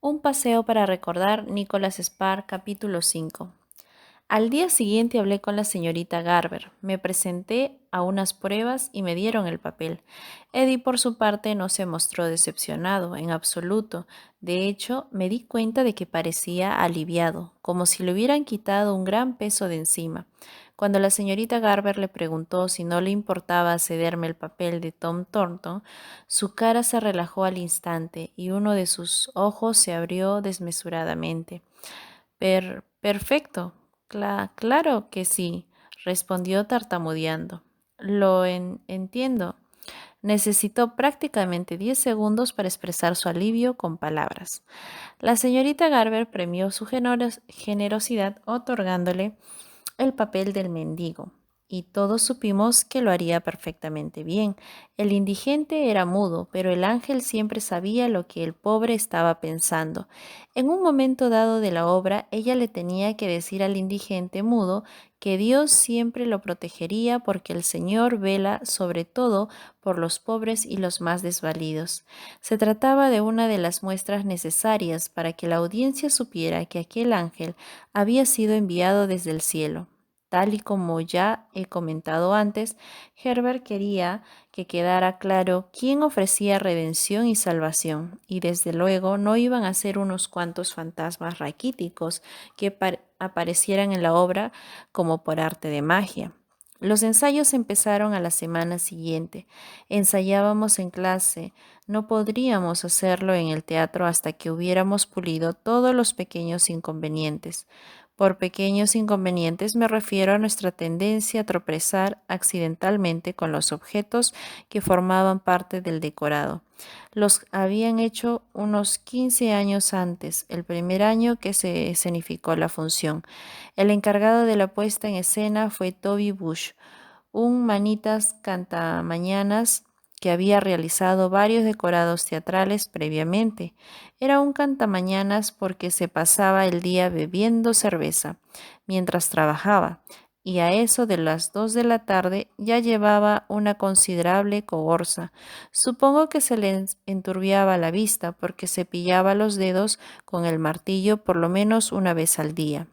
Un paseo para recordar Nicholas Spark, capítulo 5. Al día siguiente hablé con la señorita Garber, me presenté a unas pruebas y me dieron el papel. Eddie, por su parte, no se mostró decepcionado en absoluto. De hecho, me di cuenta de que parecía aliviado, como si le hubieran quitado un gran peso de encima. Cuando la señorita Garber le preguntó si no le importaba cederme el papel de Tom Thornton, su cara se relajó al instante y uno de sus ojos se abrió desmesuradamente. Perfecto. Claro que sí, respondió tartamudeando. Entiendo. Necesitó prácticamente 10 segundos para expresar su alivio con palabras. La señorita Garber premió su generosidad otorgándole el papel del mendigo, y todos supimos que lo haría perfectamente bien. El indigente era mudo, pero el ángel siempre sabía lo que el pobre estaba pensando. En un momento dado de la obra, ella le tenía que decir al indigente mudo que Dios siempre lo protegería porque el Señor vela sobre todo por los pobres y los más desvalidos. Se trataba de una de las muestras necesarias para que la audiencia supiera que aquel ángel había sido enviado desde el cielo. Tal y como ya he comentado antes, Herbert quería que quedara claro quién ofrecía redención y salvación, y desde luego no iban a ser unos cuantos fantasmas raquíticos que aparecieran en la obra como por arte de magia. Los ensayos empezaron a la semana siguiente. Ensayábamos en clase. No podríamos hacerlo en el teatro hasta que hubiéramos pulido todos los pequeños inconvenientes. Por pequeños inconvenientes me refiero a nuestra tendencia a tropezar accidentalmente con los objetos que formaban parte del decorado. Los habían hecho unos 15 años antes, el primer año que se escenificó la función. El encargado de la puesta en escena fue Toby Bush, un manitas cantamañanas que había realizado varios decorados teatrales previamente. Era un cantamañanas porque se pasaba el día bebiendo cerveza mientras trabajaba, y a eso de las 2 de la tarde ya llevaba una considerable cogorza. Supongo que se le enturbiaba la vista porque se pillaba los dedos con el martillo por lo menos una vez al día.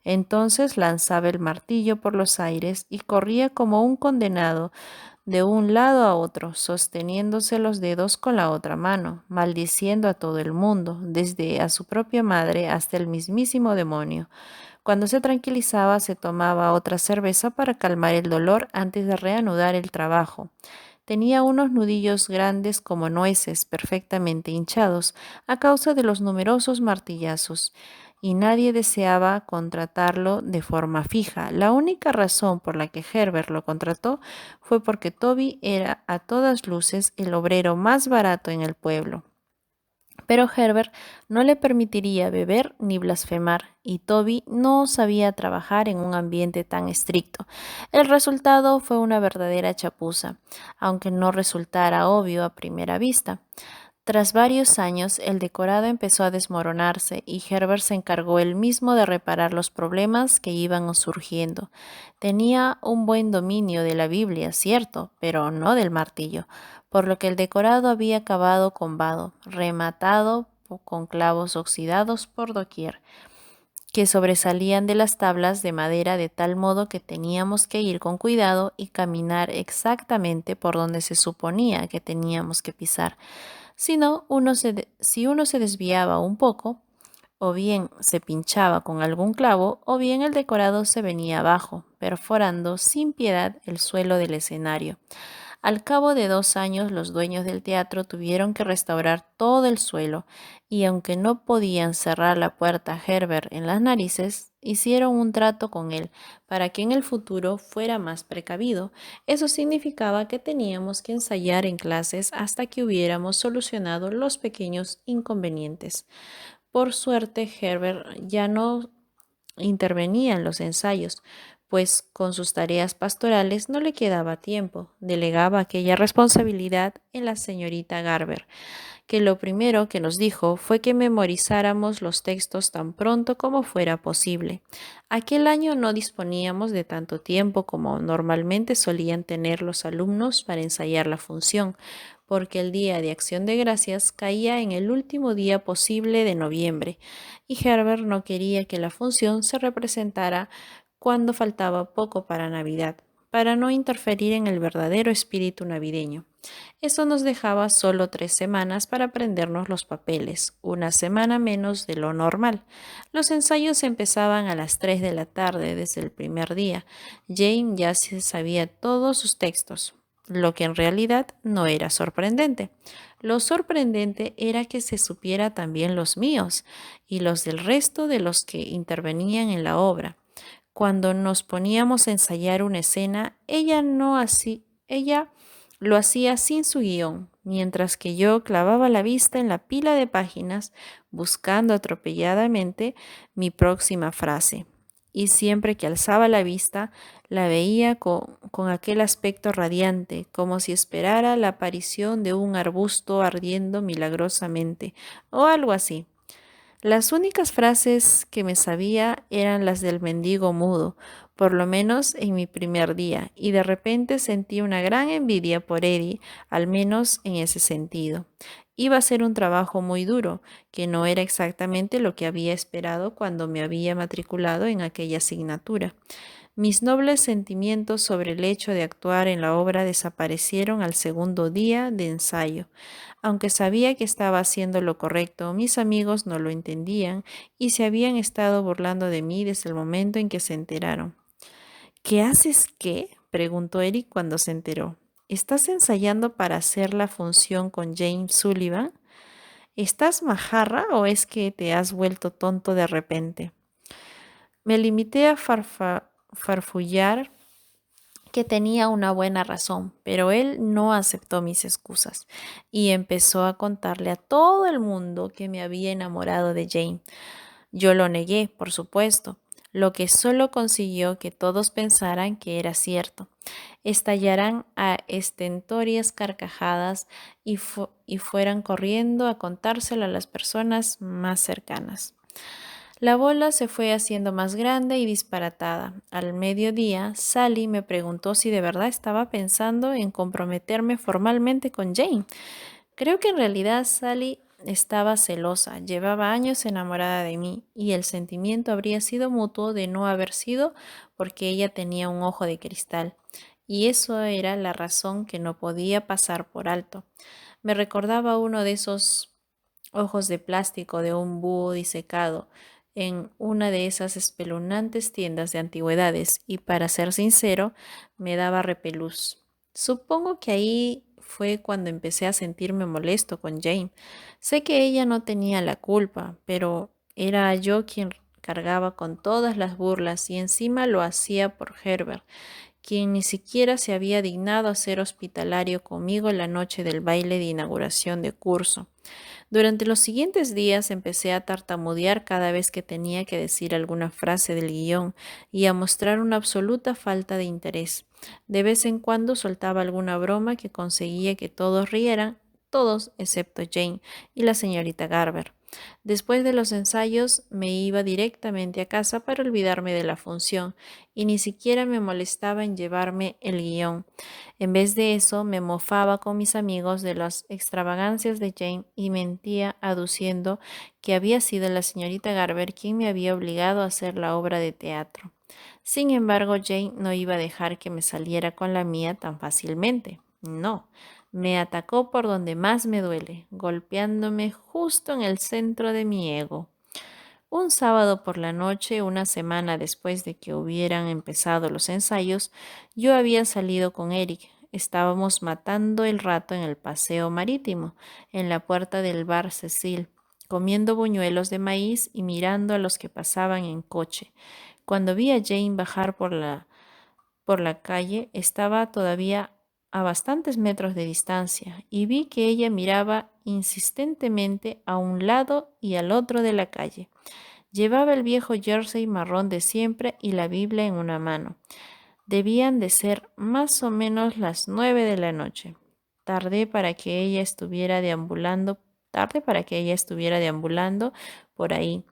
Entonces lanzaba el martillo por los aires y corría como un condenado de un lado a otro, sosteniéndose los dedos con la otra mano, maldiciendo a todo el mundo, desde a su propia madre hasta el mismísimo demonio. Cuando se tranquilizaba, se tomaba otra cerveza para calmar el dolor antes de reanudar el trabajo. Tenía unos nudillos grandes como nueces, perfectamente hinchados, a causa de los numerosos martillazos, y nadie deseaba contratarlo de forma fija. La única razón por la que Herbert lo contrató fue porque Toby era a todas luces el obrero más barato en el pueblo. Pero Herbert no le permitiría beber ni blasfemar, y Toby no sabía trabajar en un ambiente tan estricto. El resultado fue una verdadera chapuza, aunque no resultara obvio a primera vista. Tras varios años, el decorado empezó a desmoronarse y Herbert se encargó él mismo de reparar los problemas que iban surgiendo. Tenía un buen dominio de la Biblia, cierto, pero no del martillo, por lo que el decorado había acabado combado, rematado con clavos oxidados por doquier, que sobresalían de las tablas de madera de tal modo que teníamos que ir con cuidado y caminar exactamente por donde se suponía que teníamos que pisar. Si uno se desviaba un poco, o bien se pinchaba con algún clavo, o bien el decorado se venía abajo, perforando sin piedad el suelo del escenario. Al cabo de 2 años, los dueños del teatro tuvieron que restaurar todo el suelo, y aunque no podían cerrar la puerta a Herbert en las narices, hicieron un trato con él para que en el futuro fuera más precavido. Eso significaba que teníamos que ensayar en clases hasta que hubiéramos solucionado los pequeños inconvenientes. Por suerte, Herbert ya no intervenía en los ensayos, pues con sus tareas pastorales no le quedaba tiempo. Delegaba aquella responsabilidad en la señorita Garber, que lo primero que nos dijo fue que memorizáramos los textos tan pronto como fuera posible. Aquel año no disponíamos de tanto tiempo como normalmente solían tener los alumnos para ensayar la función, porque el Día de Acción de Gracias caía en el último día posible de noviembre, y Herbert no quería que la función se representara cuando faltaba poco para Navidad, para no interferir en el verdadero espíritu navideño. Eso nos dejaba solo 3 semanas para aprendernos los papeles, una semana menos de lo normal. Los ensayos empezaban a las 3 de la tarde desde el primer día. Jane ya se sabía todos sus textos, lo que en realidad no era sorprendente. Lo sorprendente era que se supiera también los míos y los del resto de los que intervenían en la obra. Cuando nos poníamos a ensayar una escena, ella lo hacía sin su guión, mientras que yo clavaba la vista en la pila de páginas buscando atropelladamente mi próxima frase. Y siempre que alzaba la vista, la veía con aquel aspecto radiante, como si esperara la aparición de un arbusto ardiendo milagrosamente, o algo así. Las únicas frases que me sabía eran las del mendigo mudo, por lo menos en mi primer día, y de repente sentí una gran envidia por Eddie, al menos en ese sentido. Iba a ser un trabajo muy duro, que no era exactamente lo que había esperado cuando me había matriculado en aquella asignatura. Mis nobles sentimientos sobre el hecho de actuar en la obra desaparecieron al segundo día de ensayo. Aunque sabía que estaba haciendo lo correcto, mis amigos no lo entendían y se habían estado burlando de mí desde el momento en que se enteraron. ¿Qué haces qué? Preguntó Eric cuando se enteró. ¿Estás ensayando para hacer la función con James Sullivan? ¿Estás majarra o es que te has vuelto tonto de repente? Me limité a farfullar que tenía una buena razón, pero él no aceptó mis excusas y empezó a contarle a todo el mundo que me había enamorado de Jane. Yo lo negué, por supuesto, lo que solo consiguió que todos pensaran que era cierto. Estallaran a estentorias carcajadas y fueran corriendo a contárselo a las personas más cercanas. La bola se fue haciendo más grande y disparatada. Al mediodía, Sally me preguntó si de verdad estaba pensando en comprometerme formalmente con Jane. Creo que en realidad Sally estaba celosa, llevaba años enamorada de mí y el sentimiento habría sido mutuo de no haber sido porque ella tenía un ojo de cristal. Y eso era la razón que no podía pasar por alto. Me recordaba uno de esos ojos de plástico de un búho disecado en una de esas espeluznantes tiendas de antigüedades y para ser sincero, me daba repelús. Supongo que ahí fue cuando empecé a sentirme molesto con Jane. Sé que ella no tenía la culpa, pero era yo quien cargaba con todas las burlas y encima lo hacía por Herbert, quien ni siquiera se había dignado a ser hospitalario conmigo la noche del baile de inauguración de curso. Durante los siguientes días empecé a tartamudear cada vez que tenía que decir alguna frase del guión y a mostrar una absoluta falta de interés. De vez en cuando soltaba alguna broma que conseguía que todos rieran, todos excepto Jane y la señorita Garber. Después de los ensayos me iba directamente a casa para olvidarme de la función y ni siquiera me molestaba en llevarme el guión. En vez de eso, me mofaba con mis amigos de las extravagancias de Jane y mentía aduciendo que había sido la señorita Garber quien me había obligado a hacer la obra de teatro. Sin embargo, Jane no iba a dejar que me saliera con la mía tan fácilmente. No, me atacó por donde más me duele, golpeándome justo en el centro de mi ego. Un sábado por la noche, una semana después de que hubieran empezado los ensayos, yo había salido con Eric. Estábamos matando el rato en el paseo marítimo, en la puerta del bar Cecil, comiendo buñuelos de maíz y mirando a los que pasaban en coche. Cuando vi a Jane bajar por la calle, estaba todavía a bastantes metros de distancia y vi que ella miraba insistentemente a un lado y al otro de la calle. Llevaba el viejo jersey marrón de siempre y la Biblia en una mano. Debían de ser más o menos las 9 de la noche. Tardé para que ella estuviera deambulando, tarde para que ella estuviera deambulando por ahí.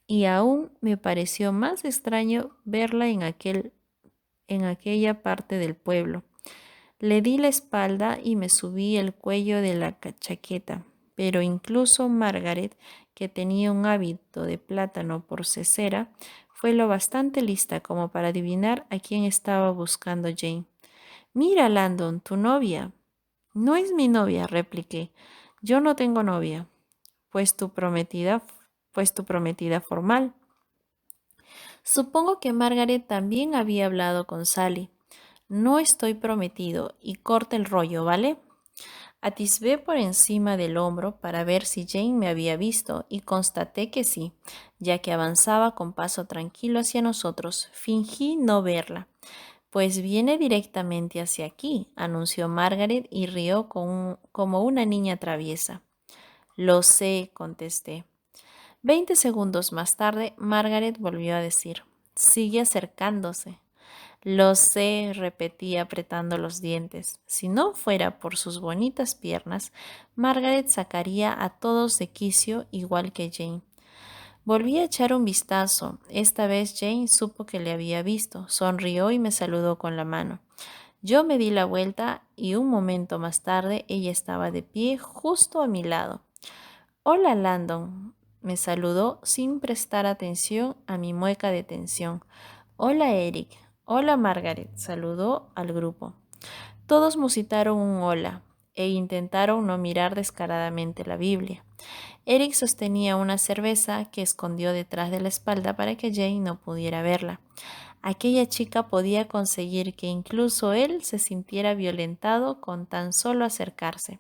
Y aún me pareció más extraño verla en aquella parte del pueblo. Le di la espalda y me subí el cuello de la chaqueta, pero incluso Margaret, que tenía un hábito de plátano por cesera, fue lo bastante lista como para adivinar a quién estaba buscando Jane. Mira, Landon, tu novia. No es mi novia, repliqué. Yo no tengo novia. Pues tu prometida, pues tu prometida formal. Supongo que Margaret también había hablado con Sally. No estoy prometido y corta el rollo, ¿vale? Atisbé por encima del hombro para ver si Jane me había visto y constaté que sí, ya que avanzaba con paso tranquilo hacia nosotros. Fingí no verla. Pues viene directamente hacia aquí, anunció Margaret y rió como una niña traviesa. Lo sé, contesté. 20 segundos más tarde, Margaret volvió a decir, sigue acercándose. Lo sé, repetí apretando los dientes. Si no fuera por sus bonitas piernas, Margaret sacaría a todos de quicio igual que Jane. Volví a echar un vistazo. Esta vez Jane supo que le había visto, sonrió y me saludó con la mano. Yo me di la vuelta y un momento más tarde ella estaba de pie justo a mi lado. Hola, Landon, me saludó sin prestar atención a mi mueca de tensión. Hola, Eric. Hola, Margaret, saludó al grupo. Todos musitaron un hola e intentaron no mirar descaradamente la Biblia. Eric sostenía una cerveza que escondió detrás de la espalda para que Jane no pudiera verla. Aquella chica podía conseguir que incluso él se sintiera violentado con tan solo acercarse.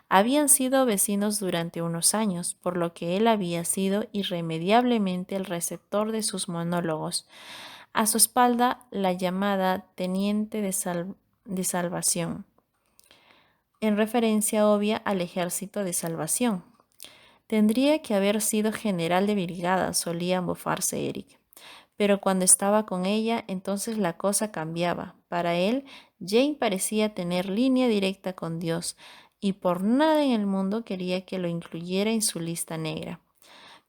Habían sido vecinos durante unos años, por lo que él había sido irremediablemente el receptor de sus monólogos. A su espalda, la llamada Teniente de Salvación, en referencia obvia al Ejército de Salvación. Tendría que haber sido general de brigada, solía mofarse Eric. Pero cuando estaba con ella, entonces la cosa cambiaba. Para él, Jane parecía tener línea directa con Dios, y por nada en el mundo quería que lo incluyera en su lista negra.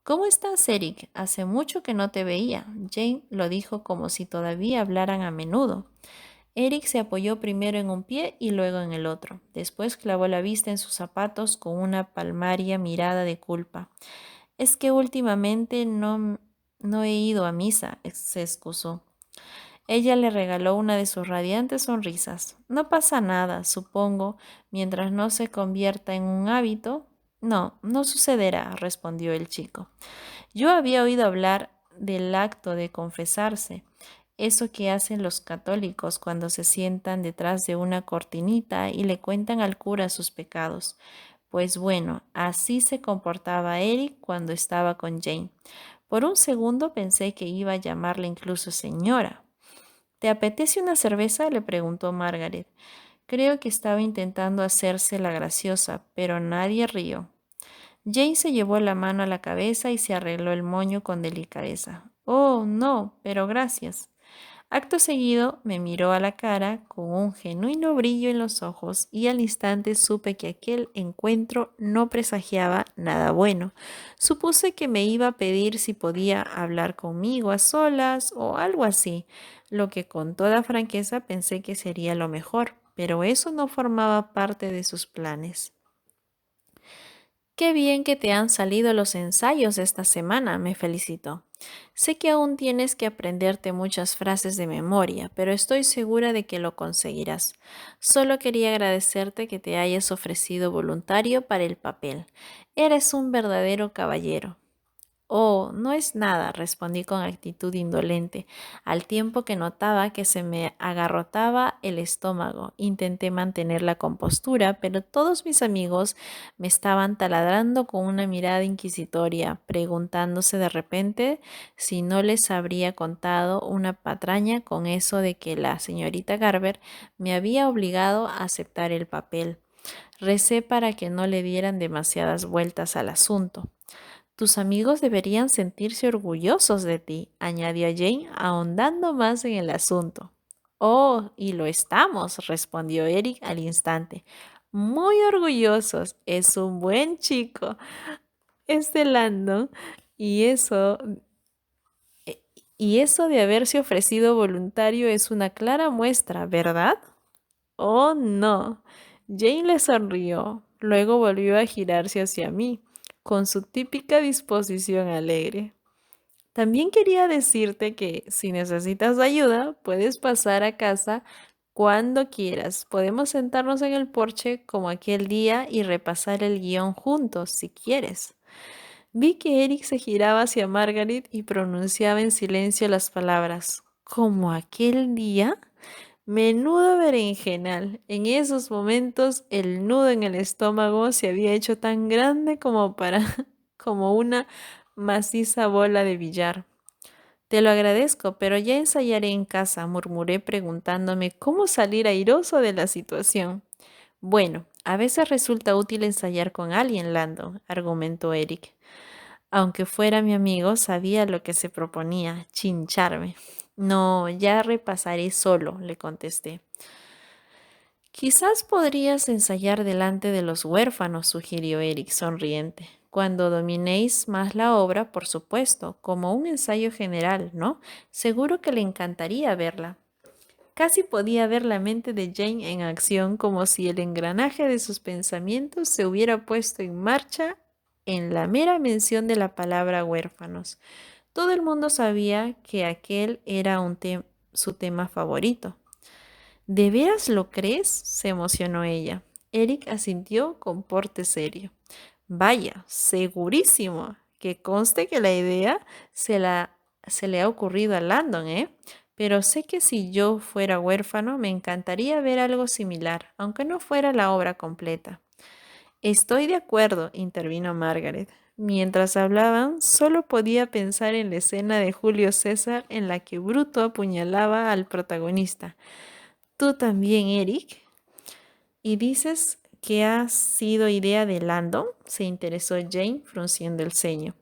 ¿Cómo estás, Eric? Hace mucho que no te veía. Jane lo dijo como si todavía hablaran a menudo. Eric se apoyó primero en un pie y luego en el otro. Después clavó la vista en sus zapatos con una palmaria mirada de culpa. Es que últimamente no he ido a misa, se excusó. Ella le regaló una de sus radiantes sonrisas. No pasa nada, supongo, mientras no se convierta en un hábito. No, no sucederá, respondió el chico. Yo había oído hablar del acto de confesarse, eso que hacen los católicos cuando se sientan detrás de una cortinita y le cuentan al cura sus pecados. Pues bueno, así se comportaba Eric cuando estaba con Jane. Por un segundo pensé que iba a llamarle incluso señora. ¿Te apetece una cerveza?, le preguntó Margaret. Creo que estaba intentando hacerse la graciosa, pero nadie rió. Jane se llevó la mano a la cabeza y se arregló el moño con delicadeza. Oh, no, pero gracias. Acto seguido me miró a la cara con un genuino brillo en los ojos y al instante supe que aquel encuentro no presagiaba nada bueno. Supuse que me iba a pedir si podía hablar conmigo a solas o algo así, lo que con toda franqueza pensé que sería lo mejor, pero eso no formaba parte de sus planes. Qué bien que te han salido los ensayos esta semana, me felicitó. Sé que aún tienes que aprenderte muchas frases de memoria, pero estoy segura de que lo conseguirás. Solo quería agradecerte que te hayas ofrecido voluntario para el papel. Eres un verdadero caballero. Oh, no es nada, respondí con actitud indolente, al tiempo que notaba que se me agarrotaba el estómago. Intenté mantener la compostura, pero todos mis amigos me estaban taladrando con una mirada inquisitoria, preguntándose de repente si no les habría contado una patraña con eso de que la señorita Garber me había obligado a aceptar el papel. Recé para que no le dieran demasiadas vueltas al asunto. Tus amigos deberían sentirse orgullosos de ti, añadió Jane, ahondando más en el asunto. Oh, y lo estamos, respondió Eric al instante. Muy orgullosos, es un buen chico. Es de Landon, y eso, y eso de haberse ofrecido voluntario es una clara muestra, ¿verdad? Oh, no. Jane le sonrió, luego volvió a girarse hacia mí, con su típica disposición alegre. También quería decirte que si necesitas ayuda, puedes pasar a casa cuando quieras. Podemos sentarnos en el porche como aquel día y repasar el guión juntos, si quieres. Vi que Eric se giraba hacia Margaret y pronunciaba en silencio las palabras, como aquel día. Menudo berenjenal. En esos momentos el nudo en el estómago se había hecho tan grande como como una maciza bola de billar. Te lo agradezco, pero ya ensayaré en casa, murmuré preguntándome cómo salir airoso de la situación. Bueno, a veces resulta útil ensayar con alguien, Landon, argumentó Eric. Aunque fuera mi amigo, sabía lo que se proponía, chincharme. No, ya repasaré solo, le contesté. Quizás podrías ensayar delante de los huérfanos, sugirió Eric, sonriente. Cuando dominéis más la obra, por supuesto, como un ensayo general, ¿no? Seguro que le encantaría verla. Casi podía ver la mente de Jane en acción, como si el engranaje de sus pensamientos se hubiera puesto en marcha en la mera mención de la palabra huérfanos. Todo el mundo sabía que aquel era su tema favorito. ¿De veras lo crees? Se emocionó ella. Eric asintió con porte serio. Vaya, segurísimo. Que conste que la idea se le ha ocurrido a Landon, ¿eh? Pero sé que si yo fuera huérfano, me encantaría ver algo similar, aunque no fuera la obra completa. Estoy de acuerdo, intervino Margaret. Mientras hablaban, solo podía pensar en la escena de Julio César en la que Bruto apuñalaba al protagonista. ¿Tú también, Eric? ¿Y dices que ha sido idea de Landon? Se interesó Jane, frunciendo el ceño.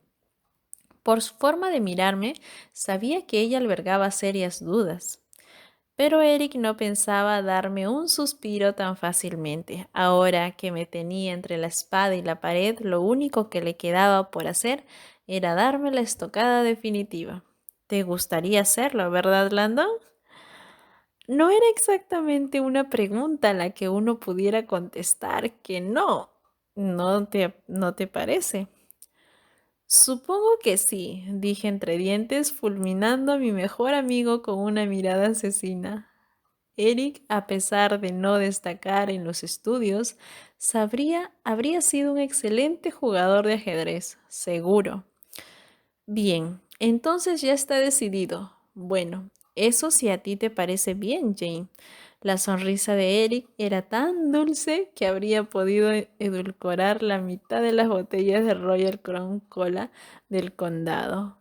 Por su forma de mirarme, sabía que ella albergaba serias dudas. Pero Eric no pensaba darme un suspiro tan fácilmente. Ahora que me tenía entre la espada y la pared, lo único que le quedaba por hacer era darme la estocada definitiva. ¿Te gustaría hacerlo, verdad, Landon? No era exactamente una pregunta a la que uno pudiera contestar que no. ¿No te parece? Supongo que sí, dije entre dientes, fulminando a mi mejor amigo con una mirada asesina. Eric, a pesar de no destacar en los estudios, habría sido un excelente jugador de ajedrez, seguro. Bien, entonces ya está decidido. Bueno, eso si a ti te parece bien, Jane. La sonrisa de Eric era tan dulce que habría podido edulcorar la mitad de las botellas de Royal Crown Cola del condado.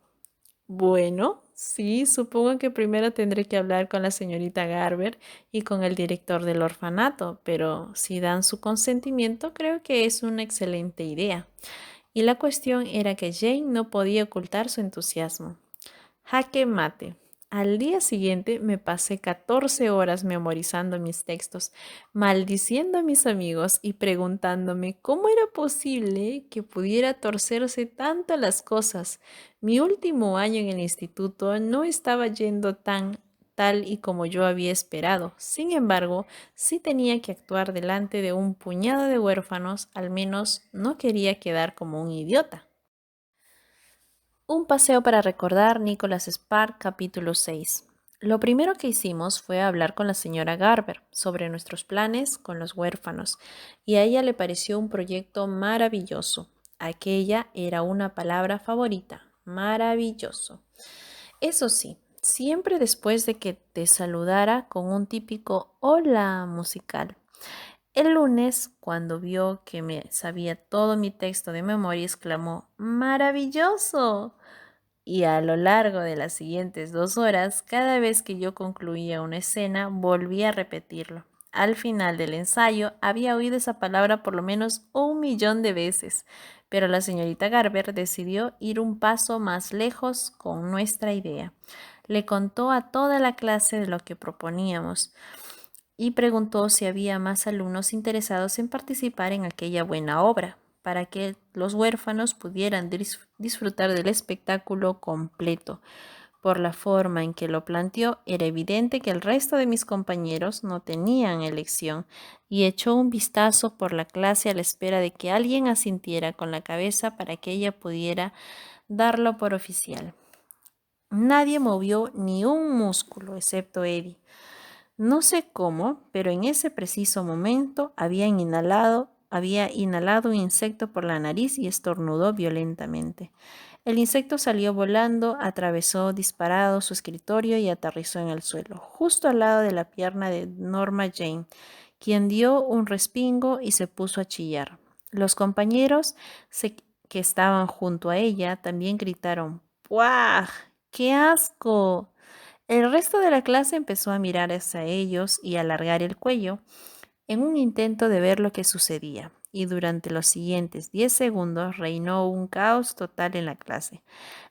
Bueno, sí, supongo que primero tendré que hablar con la señorita Garber y con el director del orfanato, pero si dan su consentimiento, creo que es una excelente idea. Y la cuestión era que Jane no podía ocultar su entusiasmo. Jaque mate. Al día siguiente me pasé 14 horas memorizando mis textos, maldiciendo a mis amigos y preguntándome cómo era posible que pudiera torcerse tanto las cosas. Mi último año en el instituto no estaba yendo tan tal y como yo había esperado. Sin embargo, sí tenía que actuar delante de un puñado de huérfanos, al menos no quería quedar como un idiota. Un paseo para recordar Nicholas Spark, capítulo 6. Lo primero que hicimos fue hablar con la señora Garber sobre nuestros planes con los huérfanos, y a ella le pareció un proyecto maravilloso. Aquella era una palabra favorita, maravilloso. Eso sí, siempre después de que te saludara con un típico hola musical. El lunes, cuando vio que me sabía todo mi texto de memoria, exclamó ¡maravilloso! Y a lo largo de las siguientes 2 horas, cada vez que yo concluía una escena, volvía a repetirlo. Al final del ensayo había oído esa palabra por lo menos 1 millón de veces, pero la señorita Garber decidió ir un paso más lejos con nuestra idea. Le contó a toda la clase de lo que proponíamos y preguntó si había más alumnos interesados en participar en aquella buena obra, para que los huérfanos pudieran disfrutar del espectáculo completo. Por la forma en que lo planteó, era evidente que el resto de mis compañeros no tenían elección, y echó un vistazo por la clase a la espera de que alguien asintiera con la cabeza para que ella pudiera darlo por oficial. Nadie movió ni un músculo, excepto Eddie. No sé cómo, pero en ese preciso momento había inhalado un insecto por la nariz y estornudó violentamente. El insecto salió volando, atravesó disparado su escritorio y aterrizó en el suelo, justo al lado de la pierna de Norma Jane, quien dio un respingo y se puso a chillar. Los compañeros que estaban junto a ella también gritaron: ¡Puah! ¡Qué asco! El resto de la clase empezó a mirar hacia ellos y a alargar el cuello en un intento de ver lo que sucedía, y durante los siguientes 10 segundos reinó un caos total en la clase.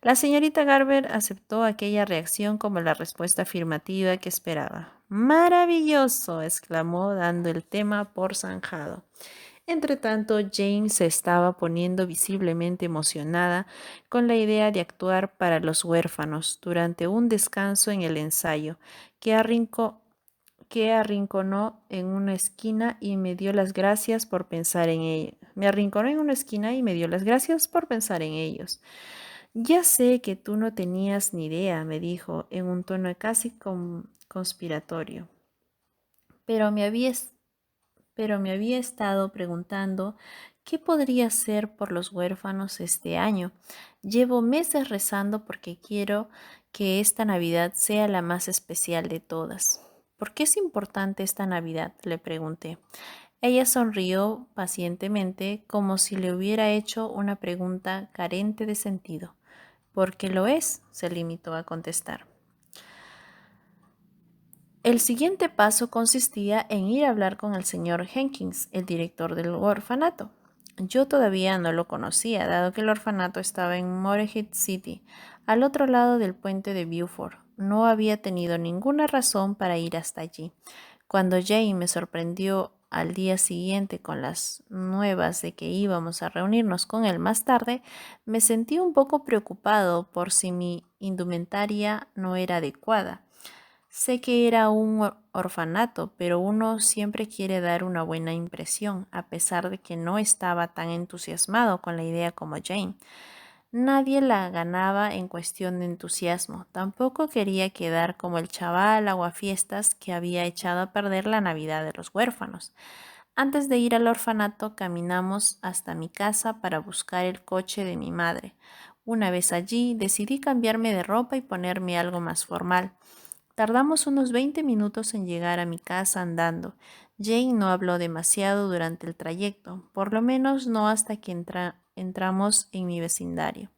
La señorita Garber aceptó aquella reacción como la respuesta afirmativa que esperaba. ¡Maravilloso!, exclamó, dando el tema por zanjado. Entretanto, Jane se estaba poniendo visiblemente emocionada con la idea de actuar para los huérfanos durante un descanso en el ensayo, que arrinconó en una esquina y me dio las gracias por pensar en ello. Me arrinconó en una esquina y me dio las gracias por pensar en ellos. Ya sé que tú no tenías ni idea, me dijo en un tono casi conspiratorio, pero me había estado preguntando qué podría hacer por los huérfanos este año. Llevo meses rezando porque quiero que esta Navidad sea la más especial de todas. ¿Por qué es importante esta Navidad?, le pregunté. Ella sonrió pacientemente, como si le hubiera hecho una pregunta carente de sentido. Porque lo es, se limitó a contestar. El siguiente paso consistía en ir a hablar con el señor Jenkins, el director del orfanato. Yo todavía no lo conocía, dado que el orfanato estaba en Morehead City, al otro lado del puente de Beaufort. No había tenido ninguna razón para ir hasta allí. Cuando Jane me sorprendió al día siguiente con las nuevas de que íbamos a reunirnos con él más tarde, me sentí un poco preocupado por si mi indumentaria no era adecuada. Sé que era un orfanato, pero uno siempre quiere dar una buena impresión, a pesar de que no estaba tan entusiasmado con la idea como Jane. Nadie la ganaba en cuestión de entusiasmo. Tampoco quería quedar como el chaval aguafiestas que había echado a perder la Navidad de los huérfanos. Antes de ir al orfanato, caminamos hasta mi casa para buscar el coche de mi madre. Una vez allí, decidí cambiarme de ropa y ponerme algo más formal. Tardamos unos 20 minutos en llegar a mi casa andando. Jane no habló demasiado durante el trayecto, por lo menos no hasta que entramos en mi vecindario.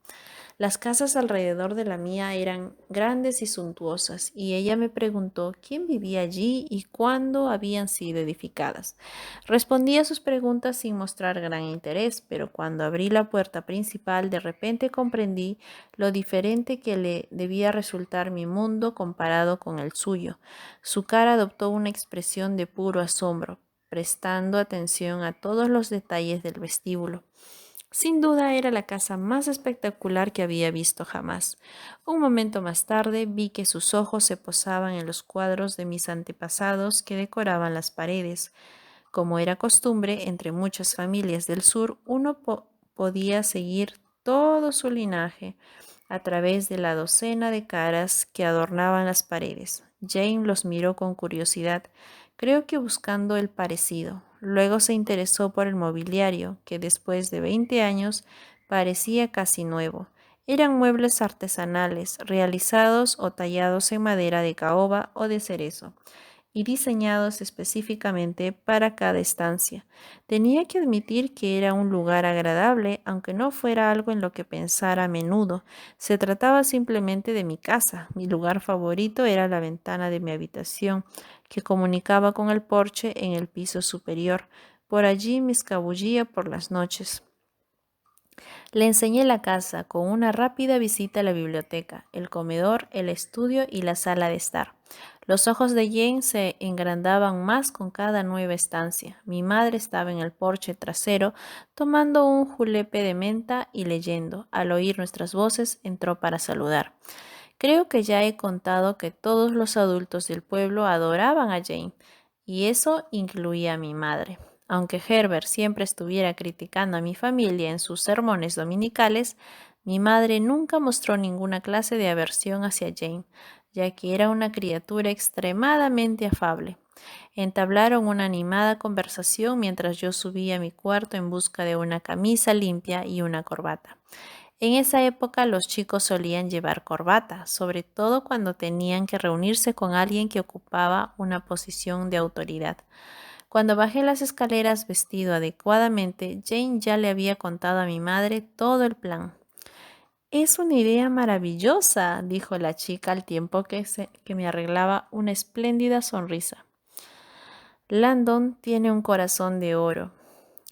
Las casas alrededor de la mía eran grandes y suntuosas, y ella me preguntó quién vivía allí y cuándo habían sido edificadas. Respondí a sus preguntas sin mostrar gran interés, pero cuando abrí la puerta principal, de repente comprendí lo diferente que le debía resultar mi mundo comparado con el suyo. Su cara adoptó una expresión de puro asombro, prestando atención a todos los detalles del vestíbulo. Sin duda era la casa más espectacular que había visto jamás. Un momento más tarde vi que sus ojos se posaban en los cuadros de mis antepasados que decoraban las paredes. Como era costumbre entre muchas familias del sur, uno podía seguir todo su linaje a través de la docena de caras que adornaban las paredes. Jane los miró con curiosidad, creo que buscando el parecido. Luego se interesó por el mobiliario, que después de 20 años parecía casi nuevo. Eran muebles artesanales, realizados o tallados en madera de caoba o de cerezo. y diseñados específicamente para cada estancia. Tenía que admitir que era un lugar agradable, aunque no fuera algo en lo que pensara a menudo. Se trataba simplemente de mi casa. Mi lugar favorito era la ventana de mi habitación, que comunicaba con el porche en el piso superior. Por allí me escabullía por las noches. Le enseñé la casa con una rápida visita a la biblioteca, el comedor, el estudio y la sala de estar. Los ojos de Jane se engrandaban más con cada nueva estancia. Mi madre estaba en el porche trasero tomando un julepe de menta y leyendo. Al oír nuestras voces, entró para saludar. Creo que ya he contado que todos los adultos del pueblo adoraban a Jane, y eso incluía a mi madre. Aunque Herbert siempre estuviera criticando a mi familia en sus sermones dominicales, mi madre nunca mostró ninguna clase de aversión hacia Jane, ya que era una criatura extremadamente afable. Entablaron una animada conversación mientras yo subía a mi cuarto en busca de una camisa limpia y una corbata. En esa época los chicos solían llevar corbata, sobre todo cuando tenían que reunirse con alguien que ocupaba una posición de autoridad. Cuando bajé las escaleras vestido adecuadamente, Jane ya le había contado a mi madre todo el plan. Es una idea maravillosa, dijo la chica al tiempo que me arreglaba una espléndida sonrisa. Landon tiene un corazón de oro.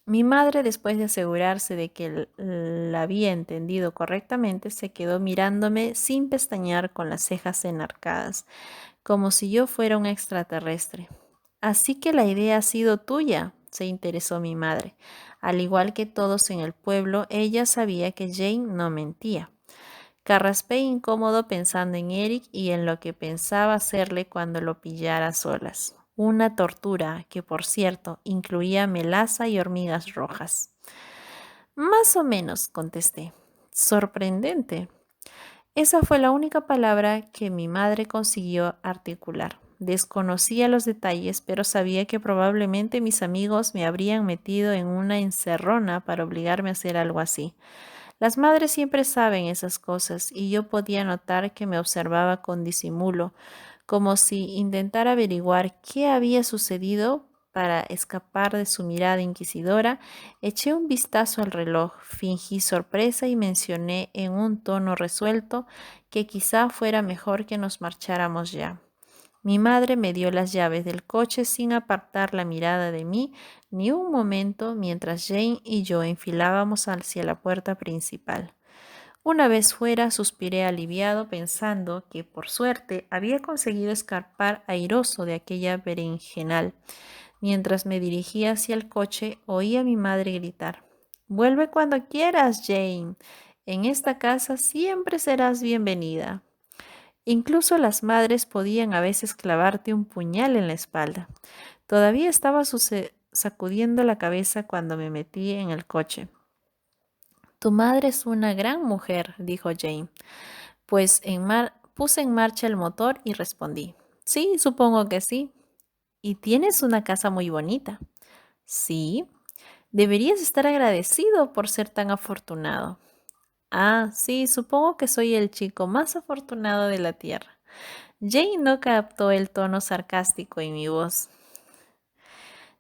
Mi madre, después de asegurarse de que la había entendido correctamente, se quedó mirándome sin pestañear con las cejas enarcadas, como si yo fuera un extraterrestre. Así que la idea ha sido tuya, se interesó mi madre. Al igual que todos en el pueblo, ella sabía que Jane no mentía. Carraspé incómodo pensando en Eric y en lo que pensaba hacerle cuando lo pillara a solas. Una tortura que, por cierto, incluía melaza y hormigas rojas. Más o menos, contesté. Sorprendente. Esa fue la única palabra que mi madre consiguió articular. Desconocía los detalles, pero sabía que probablemente mis amigos me habrían metido en una encerrona para obligarme a hacer algo así. Las madres siempre saben esas cosas y yo podía notar que me observaba con disimulo, como si intentara averiguar qué había sucedido. Para escapar de su mirada inquisidora, eché un vistazo al reloj, fingí sorpresa y mencioné en un tono resuelto que quizá fuera mejor que nos marcháramos ya. Mi madre me dio las llaves del coche sin apartar la mirada de mí ni un momento mientras Jane y yo enfilábamos hacia la puerta principal. Una vez fuera, suspiré aliviado pensando que, por suerte, había conseguido escapar airoso de aquella berenjenal. Mientras me dirigía hacia el coche, oí a mi madre gritar: «Vuelve cuando quieras, Jane. En esta casa siempre serás bienvenida». Incluso las madres podían a veces clavarte un puñal en la espalda. Todavía estaba sacudiendo la cabeza cuando me metí en el coche. «Tu madre es una gran mujer», dijo Jane. Pues puse en marcha el motor y respondí: «Sí, supongo que sí». «Y tienes una casa muy bonita». «Sí, deberías estar agradecido por ser tan afortunado». «Ah, sí, supongo que soy el chico más afortunado de la tierra». Jane no captó el tono sarcástico en mi voz.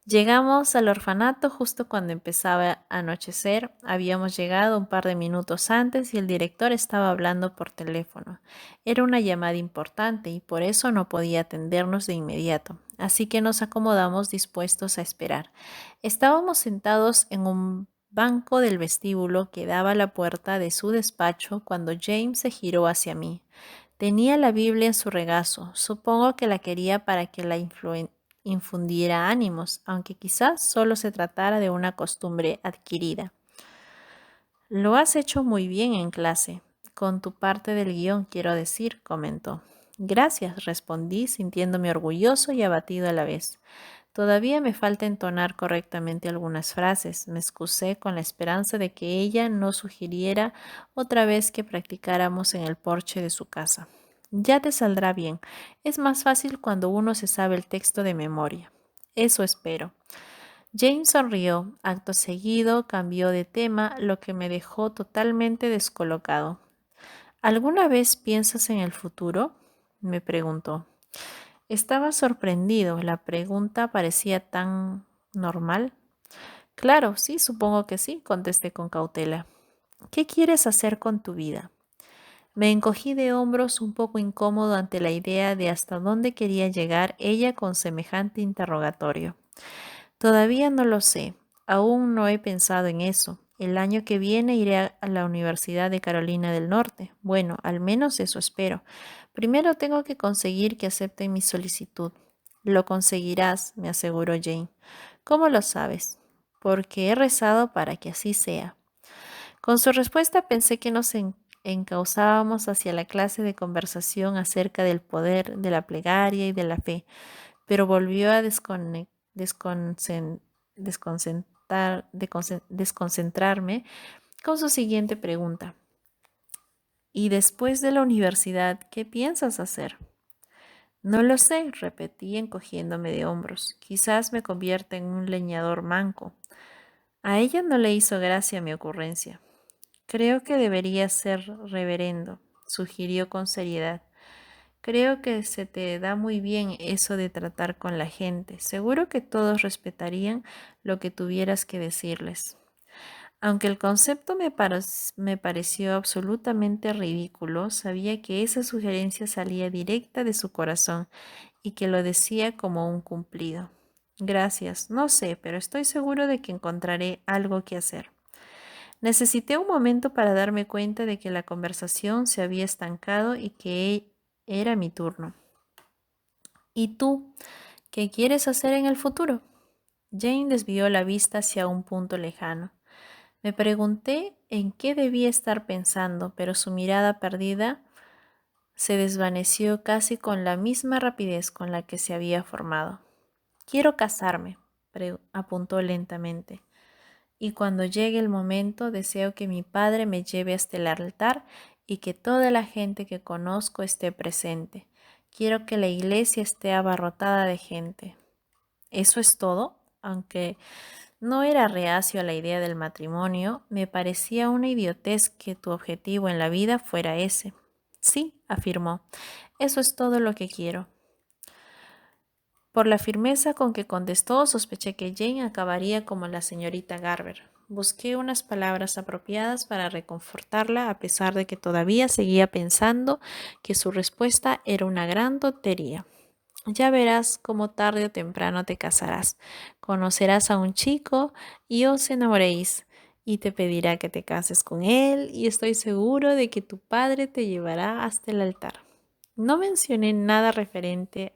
Llegamos al orfanato justo cuando empezaba a anochecer. Habíamos llegado un par de minutos antes y el director estaba hablando por teléfono. Era una llamada importante y por eso no podía atendernos de inmediato, así que nos acomodamos dispuestos a esperar. Estábamos sentados en un banco del vestíbulo que daba a la puerta de su despacho cuando James se giró hacia mí. Tenía la Biblia en su regazo. Supongo que la quería para que la infundiera ánimos, aunque quizás solo se tratara de una costumbre adquirida. «Lo has hecho muy bien en clase, con tu parte del guión, quiero decir», comentó. «Gracias», respondí, sintiéndome orgulloso y abatido a la vez. Todavía me falta entonar correctamente algunas frases. Me excusé con la esperanza de que ella no sugiriera otra vez que practicáramos en el porche de su casa. «Ya te saldrá bien. Es más fácil cuando uno se sabe el texto de memoria». «Eso espero». James sonrió. Acto seguido cambió de tema, lo que me dejó totalmente descolocado. «¿Alguna vez piensas en el futuro?», me preguntó. Estaba sorprendido. La pregunta parecía tan normal. Claro, sí, supongo que sí, contesté con cautela. ¿Qué quieres hacer con tu vida? Me encogí de hombros un poco incómodo ante la idea de hasta dónde quería llegar ella con semejante interrogatorio. Todavía no lo sé, aún no he pensado en eso. El año que viene iré a la Universidad de Carolina del Norte. Bueno, al menos eso espero. Primero tengo que conseguir que acepten mi solicitud. Lo conseguirás, me aseguró Jane. ¿Cómo lo sabes? Porque he rezado para que así sea. Con su respuesta pensé que nos encauzábamos hacia la clase de conversación acerca del poder de la plegaria y de la fe, pero volvió a desconcentrarme con su siguiente pregunta. ¿Y después de la universidad, qué piensas hacer? No lo sé, repetí encogiéndome de hombros. Quizás me convierta en un leñador manco. A ella no le hizo gracia mi ocurrencia. Creo que debería ser reverendo, sugirió con seriedad. Creo que se te da muy bien eso de tratar con la gente. Seguro que todos respetarían lo que tuvieras que decirles. Aunque el concepto me pareció absolutamente ridículo, sabía que esa sugerencia salía directa de su corazón y que lo decía como un cumplido. Gracias, no sé, pero estoy seguro de que encontraré algo que hacer. Necesité un momento para darme cuenta de que la conversación se había estancado y que era mi turno. ¿Y tú? ¿Qué quieres hacer en el futuro? Jane desvió la vista hacia un punto lejano. Me pregunté en qué debía estar pensando, pero su mirada perdida se desvaneció casi con la misma rapidez con la que se había formado. Quiero casarme, apuntó lentamente. Y cuando llegue el momento deseo que mi padre me lleve hasta el altar y que toda la gente que conozco esté presente. Quiero que la iglesia esté abarrotada de gente. ¿Eso es todo? Aunque no era reacio a la idea del matrimonio, me parecía una idiotez que tu objetivo en la vida fuera ese. Sí, afirmó, eso es todo lo que quiero. Por la firmeza con que contestó, sospeché que Jane acabaría como la señorita Garber. Busqué unas palabras apropiadas para reconfortarla, a pesar de que todavía seguía pensando que su respuesta era una gran tontería. Ya verás cómo tarde o temprano te casarás. Conocerás a un chico y os enamoréis, y te pedirá que te cases con él, y estoy seguro de que tu padre te llevará hasta el altar. No mencioné nada referente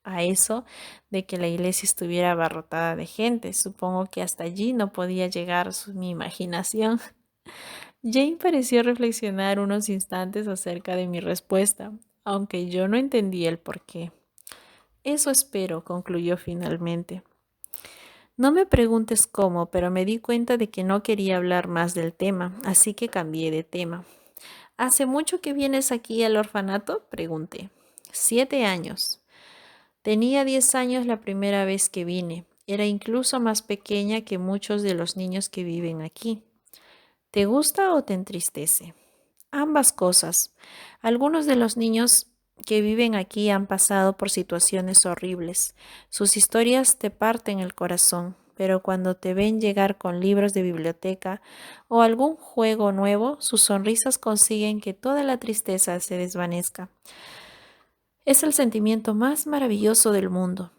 a eso de que la iglesia estuviera abarrotada de gente. Supongo que hasta allí no podía llegar mi imaginación. Jane pareció reflexionar unos instantes acerca de mi respuesta, aunque yo no entendía el porqué. Eso espero, concluyó finalmente. No me preguntes cómo, pero me di cuenta de que no quería hablar más del tema, así que cambié de tema. ¿Hace mucho que vienes aquí al orfanato? Pregunté. 7 años. Tenía 10 años la primera vez que vine. Era incluso más pequeña que muchos de los niños que viven aquí. ¿Te gusta o te entristece? Ambas cosas. Algunos de los niños que viven aquí han pasado por situaciones horribles. Sus historias te parten el corazón, pero cuando te ven llegar con libros de biblioteca o algún juego nuevo, sus sonrisas consiguen que toda la tristeza se desvanezca. Es el sentimiento más maravilloso del mundo.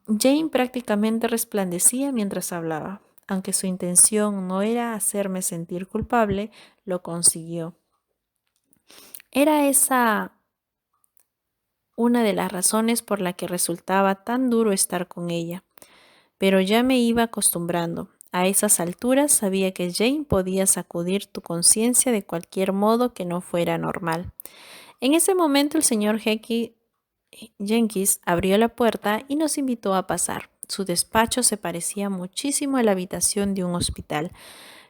Jane prácticamente resplandecía mientras hablaba. Aunque su intención no era hacerme sentir culpable, lo consiguió. Era esa una de las razones por la que resultaba tan duro estar con ella. Pero ya me iba acostumbrando. A esas alturas sabía que Jane podía sacudir tu conciencia de cualquier modo que no fuera normal. En ese momento el señor Jenkins abrió la puerta y nos invitó a pasar. Su despacho se parecía muchísimo a la habitación de un hospital,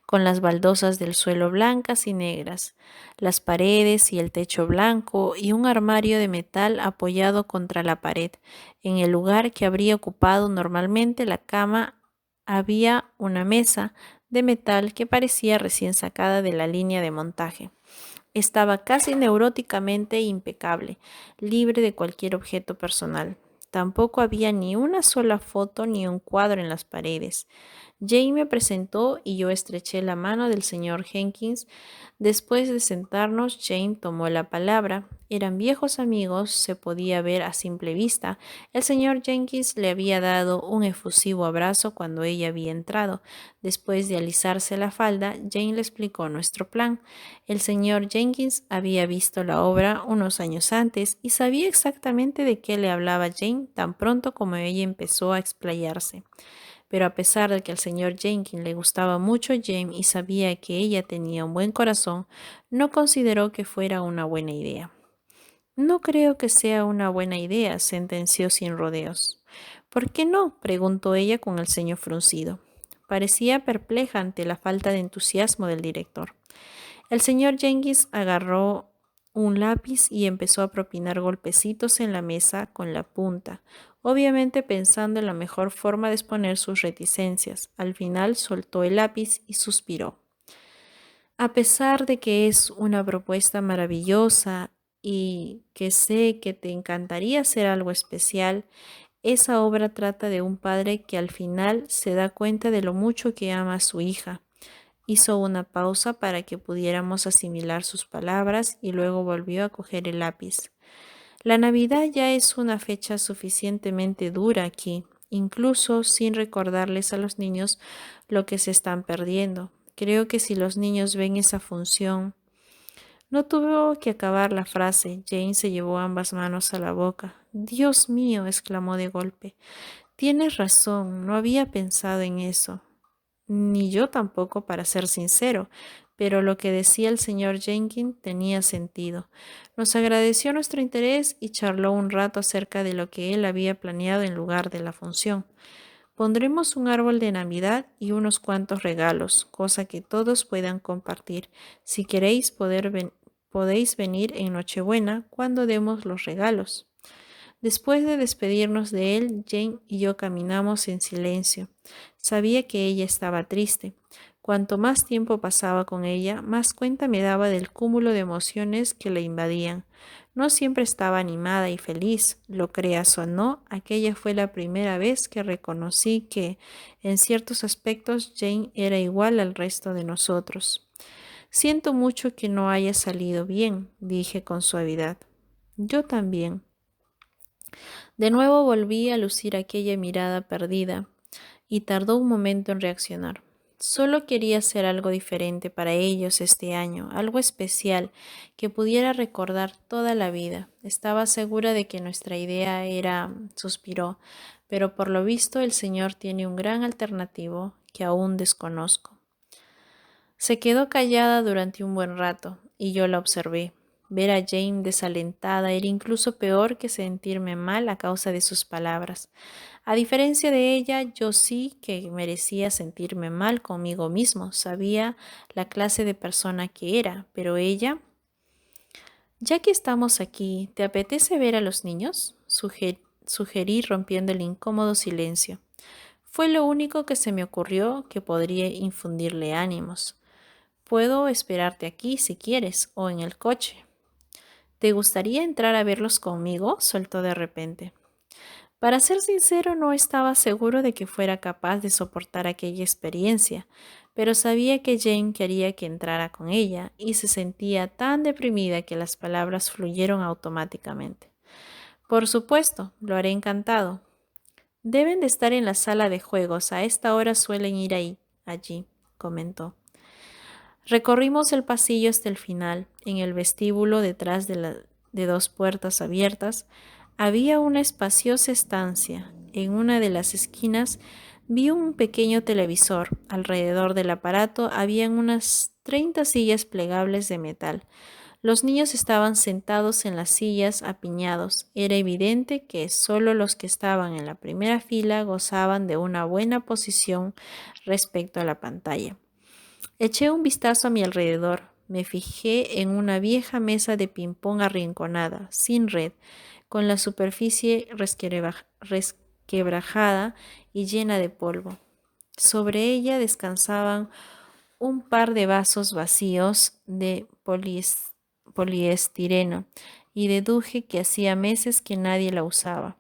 con las baldosas del suelo blancas y negras, las paredes y el techo blanco y un armario de metal apoyado contra la pared. En el lugar que habría ocupado normalmente la cama había una mesa de metal que parecía recién sacada de la línea de montaje. Estaba casi neuróticamente impecable, libre de cualquier objeto personal. Tampoco había ni una sola foto ni un cuadro en las paredes. Jane me presentó y yo estreché la mano del señor Jenkins. Después de sentarnos, Jane tomó la palabra. Eran viejos amigos, se podía ver a simple vista. El señor Jenkins le había dado un efusivo abrazo cuando ella había entrado. Después de alisarse la falda, Jane le explicó nuestro plan. El señor Jenkins había visto la obra unos años antes y sabía exactamente de qué le hablaba Jane tan pronto como ella empezó a explayarse. Pero a pesar de que al señor Jenkins le gustaba mucho Jane y sabía que ella tenía un buen corazón, no consideró que fuera una buena idea. No creo que sea una buena idea, sentenció sin rodeos. ¿Por qué no? Preguntó ella con el ceño fruncido. Parecía perpleja ante la falta de entusiasmo del director. El señor Jenkins agarró un lápiz y empezó a propinar golpecitos en la mesa con la punta, obviamente pensando en la mejor forma de exponer sus reticencias. Al final soltó el lápiz y suspiró. A pesar de que es una propuesta maravillosa y que sé que te encantaría hacer algo especial, esa obra trata de un padre que al final se da cuenta de lo mucho que ama a su hija. Hizo una pausa para que pudiéramos asimilar sus palabras y luego volvió a coger el lápiz. La Navidad ya es una fecha suficientemente dura aquí, incluso sin recordarles a los niños lo que se están perdiendo. Creo que si los niños ven esa función... No tuvo que acabar la frase. Jane se llevó ambas manos a la boca. Dios mío, exclamó de golpe. Tienes razón, no había pensado en eso. Ni yo tampoco, para ser sincero, pero lo que decía el señor Jenkins tenía sentido. Nos agradeció nuestro interés y charló un rato acerca de lo que él había planeado en lugar de la función. Pondremos un árbol de Navidad y unos cuantos regalos, cosa que todos puedan compartir. Si queréis podéis venir en Nochebuena cuando demos los regalos. Después de despedirnos de él, Jane y yo caminamos en silencio. Sabía que ella estaba triste. Cuanto más tiempo pasaba con ella, más cuenta me daba del cúmulo de emociones que la invadían. No siempre estaba animada y feliz, lo creas o no, aquella fue la primera vez que reconocí que, en ciertos aspectos, Jane era igual al resto de nosotros. Siento mucho que no haya salido bien, dije con suavidad. Yo también. De nuevo volví a lucir aquella mirada perdida y tardó un momento en reaccionar. Solo quería hacer algo diferente para ellos este año, algo especial que pudiera recordar toda la vida. Estaba segura de que nuestra idea era, suspiró, pero por lo visto el Señor tiene un gran alternativo que aún desconozco. Se quedó callada durante un buen rato y yo la observé. Ver a Jane desalentada era incluso peor que sentirme mal a causa de sus palabras. A diferencia de ella, yo sí que merecía sentirme mal conmigo mismo. Sabía la clase de persona que era, pero ella... Ya que estamos aquí, ¿te apetece ver a los niños? Sugerí rompiendo el incómodo silencio. Fue lo único que se me ocurrió que podría infundirle ánimos. Puedo esperarte aquí si quieres, o en el coche. ¿Te gustaría entrar a verlos conmigo? Soltó de repente. Para ser sincero, no estaba seguro de que fuera capaz de soportar aquella experiencia, pero sabía que Jane quería que entrara con ella y se sentía tan deprimida que las palabras fluyeron automáticamente. Por supuesto, lo haré encantado. Deben de estar en la sala de juegos, a esta hora suelen ir allí, comentó. Recorrimos el pasillo hasta el final. En el vestíbulo, detrás de dos puertas abiertas, había una espaciosa estancia. En una de las esquinas vi un pequeño televisor. Alrededor del aparato habían unas 30 sillas plegables de metal. Los niños estaban sentados en las sillas apiñados. Era evidente que solo los que estaban en la primera fila gozaban de una buena posición respecto a la pantalla. Eché un vistazo a mi alrededor. Me fijé en una vieja mesa de ping-pong arrinconada, sin red, con la superficie resquebrajada y llena de polvo. Sobre ella descansaban un par de vasos vacíos de poliestireno y deduje que hacía meses que nadie la usaba.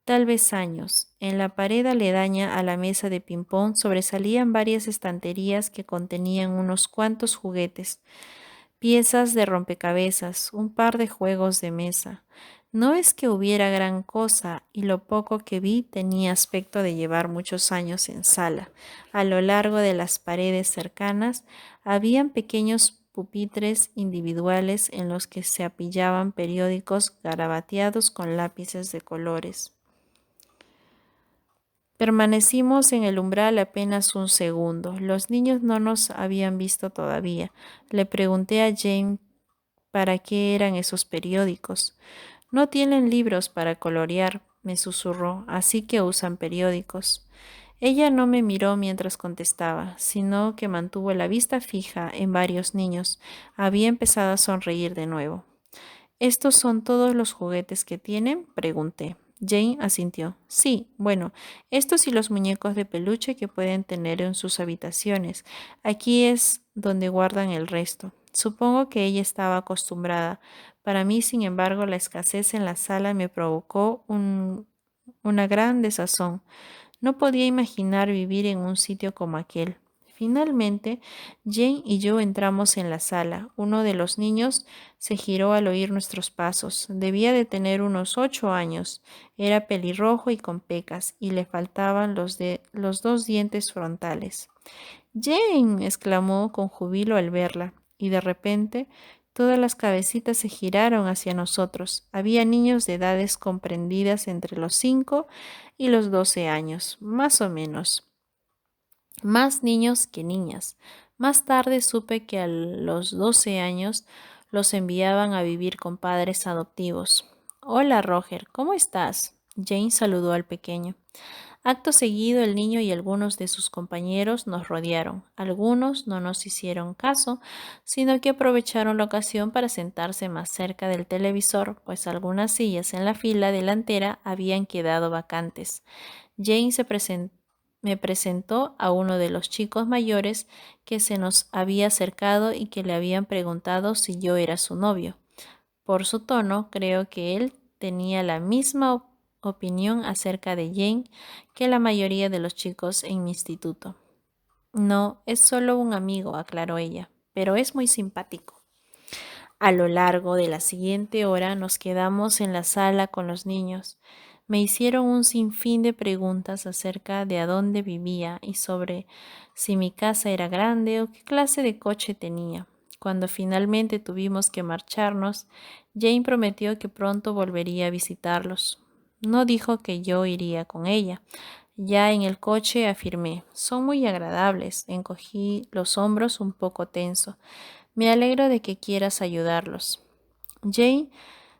Tal vez años. En la pared aledaña a la mesa de ping-pong sobresalían varias estanterías que contenían unos cuantos juguetes, piezas de rompecabezas, un par de juegos de mesa. No es que hubiera gran cosa, y lo poco que vi tenía aspecto de llevar muchos años en sala. A lo largo de las paredes cercanas habían pequeños pupitres individuales en los que se apillaban periódicos garabateados con lápices de colores. Permanecimos en el umbral apenas un segundo. Los niños no nos habían visto todavía. Le pregunté a Jane para qué eran esos periódicos. No tienen libros para colorear, me susurró, así que usan periódicos. Ella no me miró mientras contestaba, sino que mantuvo la vista fija en varios niños. Había empezado a sonreír de nuevo. ¿Estos son todos los juguetes que tienen? Pregunté. Jane asintió. Sí, bueno, estos y los muñecos de peluche que pueden tener en sus habitaciones. Aquí es donde guardan el resto. Supongo que ella estaba acostumbrada. Para mí, sin embargo, la escasez en la sala me provocó una gran desazón. No podía imaginar vivir en un sitio como aquel. Finalmente, Jane y yo entramos en la sala. Uno de los niños se giró al oír nuestros pasos. Debía de tener unos 8 años. Era pelirrojo y con pecas, y le faltaban los dos dientes frontales. Jane, exclamó con júbilo al verla, y de repente todas las cabecitas se giraron hacia nosotros. Había niños de edades comprendidas entre los 5 y los 12 años, más o menos. Más niños que niñas. Más tarde supe que a los 12 años los enviaban a vivir con padres adoptivos. Hola, Roger, ¿cómo estás? Jane saludó al pequeño. Acto seguido, el niño y algunos de sus compañeros nos rodearon. Algunos no nos hicieron caso, sino que aprovecharon la ocasión para sentarse más cerca del televisor, pues algunas sillas en la fila delantera habían quedado vacantes. Jane me presentó a uno de los chicos mayores que se nos había acercado y que le habían preguntado si yo era su novio. Por su tono, creo que él tenía la misma opinión acerca de Jane que la mayoría de los chicos en mi instituto. No, es solo un amigo, aclaró ella, pero es muy simpático. A lo largo de la siguiente hora nos quedamos en la sala con los niños. Me hicieron un sinfín de preguntas acerca de a dónde vivía y sobre si mi casa era grande o qué clase de coche tenía. Cuando finalmente tuvimos que marcharnos, Jane prometió que pronto volvería a visitarlos. No dijo que yo iría con ella. Ya en el coche afirmé, son muy agradables. Encogí los hombros un poco tenso. Me alegro de que quieras ayudarlos. Jane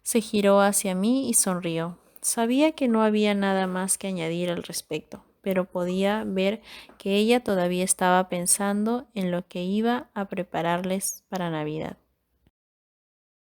se giró hacia mí y sonrió. Sabía que no había nada más que añadir al respecto, pero podía ver que ella todavía estaba pensando en lo que iba a prepararles para Navidad.